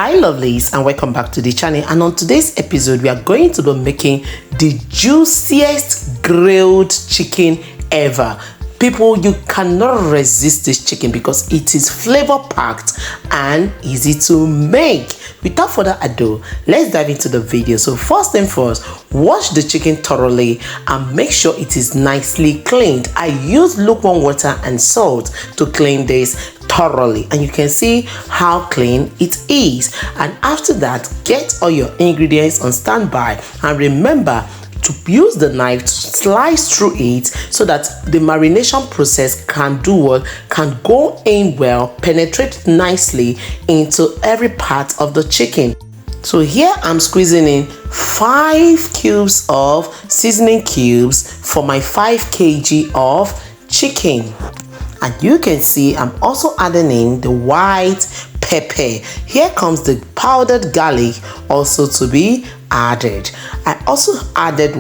Hi lovelies, and welcome back to the channel. And on today's episode we are going to be making the juiciest grilled chicken ever. People, you cannot resist this chicken because it is flavor packed and easy to make. Without further ado, let's dive into the video. So first thing first, wash the chicken thoroughly and make sure it is nicely cleaned. I use lukewarm water and salt to clean this thoroughly, and you can see how clean it is. And after that, get all your ingredients on standby, and remember to use the knife to slice through it so that the marination process can go in well, penetrate nicely into every part of the chicken. So here I'm squeezing in 5 cubes of seasoning cubes for my 5 kg of chicken. And you can see I'm also adding in the white pepper. Here comes the powdered garlic also to be added. I also added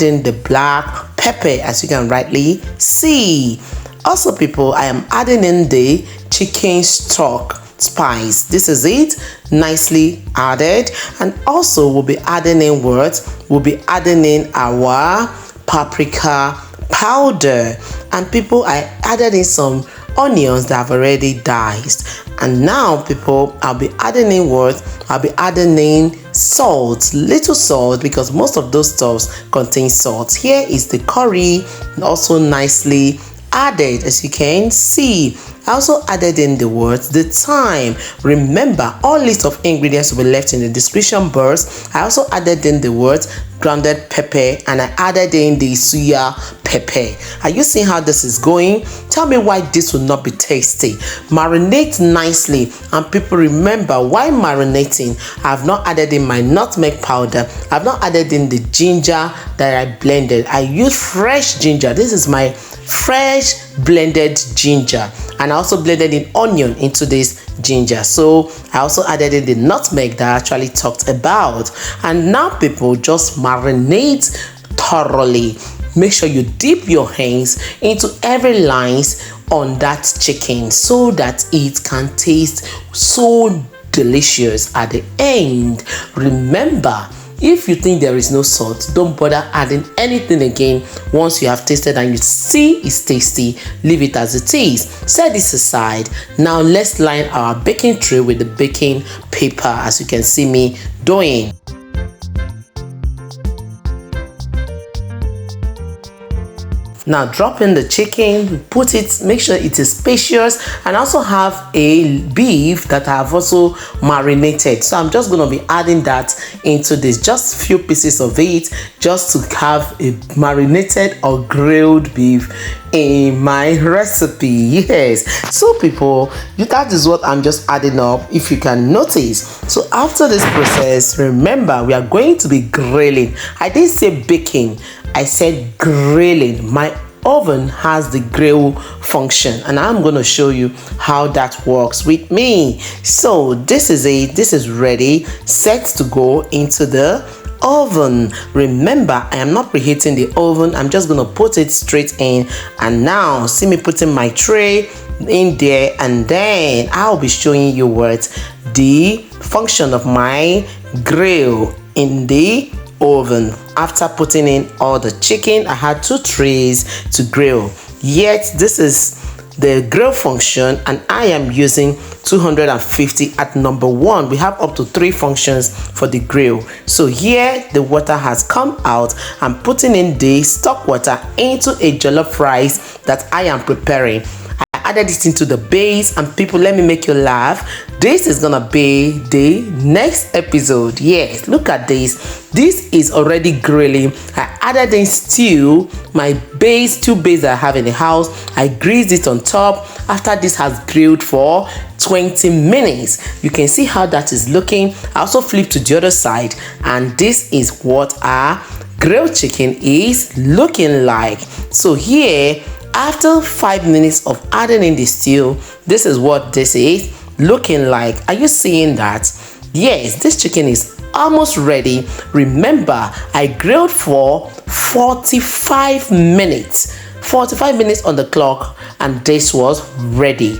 in the black pepper, as you can rightly see. Also people, I am adding in the chicken stock spice. This is it, nicely added. And also we'll be adding in our paprika powder. And people, I added in some onions that I've already diced. And now people, I'll be adding in salt, little salt, because most of those stuffs contain salt. Here is the curry, also nicely added, as you can see. I also added in the thyme. Remember, all list of ingredients will be left in the description box. I also added in the grounded pepper, and I added in the suya pepper. Are you seeing how this is going? Tell me why this will not be tasty. Marinate nicely. And people, remember, while marinating, I have not added in my nutmeg powder. I have not added in the ginger that I blended. I use fresh ginger. This is my fresh blended ginger, and I also blended in onion into this ginger. So I also added in the nutmeg that I actually talked about. And now people, just marinate thoroughly. Make sure you dip your hands into every lines on that chicken so that it can taste so delicious at the end. Remember, if you think there is no salt, don't bother adding anything again. Once you have tasted and you see it's tasty, leave it as it is. Set this aside. Now let's line our baking tray with the baking paper, as you can see me doing. Now drop in the chicken, put it, make sure it is spacious, and also have a beef that I have also marinated. So I'm just going to be adding that into this, just few pieces of it, just to have a marinated or grilled beef in my recipe. Yes, so people, that is what I'm just adding up, if you can notice. So after this process, remember, we are going to be grilling. I didn't say baking, I said grilling. My oven has the grill function, and I'm going to show you how that works with me. So this is it. This is ready, set to go into the oven. Remember, I am not preheating the oven. I'm just going to put it straight in. And now see me putting my tray in there, and then I'll be showing you the function of my grill in the oven. After putting in all the chicken, I had 2 trays to grill. Yet this is the grill function, and I am using 250 at number 1. We have up to 3 functions for the grill. So here the water has come out. I'm putting in the stock water into a jollof rice that I am preparing. I added it into the base, and people, let me make you laugh. This is gonna be the next episode. Yes, look at this. This is already grilling. I added in stew, my base, 2 base that I have in the house. I greased it on top. After this has grilled for 20 minutes, you can see how that is looking. I also flip to the other side, and this is what our grilled chicken is looking like. So here, after 5 minutes of adding in the stew, this is what this is looking like. Are you seeing that? Yes, this chicken is almost ready. Remember, I grilled for 45 minutes. 45 minutes on the clock, and this was ready.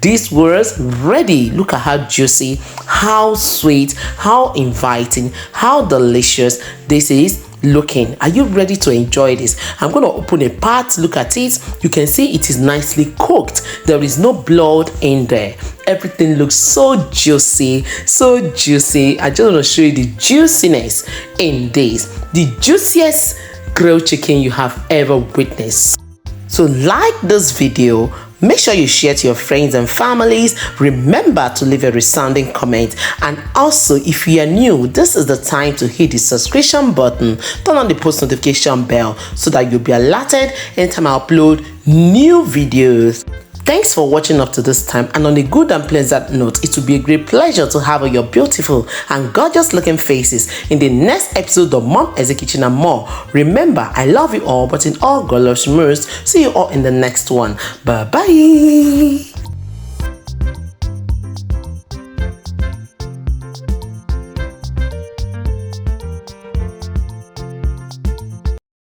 This was ready. Look at how juicy, how sweet, how inviting, how delicious this is looking. Are you ready to enjoy this? I'm going to open a part. Look at it. You can see it is nicely cooked. There is no blood in there. Everything looks so juicy, so juicy. I just want to show you the juiciness in this, the juiciest grilled chicken you have ever witnessed. So like this video, make sure you share to your friends and families. Remember to leave a resounding comment. And also, if you are new, this is the time to hit the subscription button, turn on the post notification bell so that you'll be alerted anytime I upload new videos. Thanks for watching up to this time, and on a good and pleasant note, it will be a great pleasure to have your beautiful and gorgeous looking faces in the next episode of Mom Essy Kitchen and more. Remember, I love you all, but in all God loves you most. See you all in the next one. Bye bye.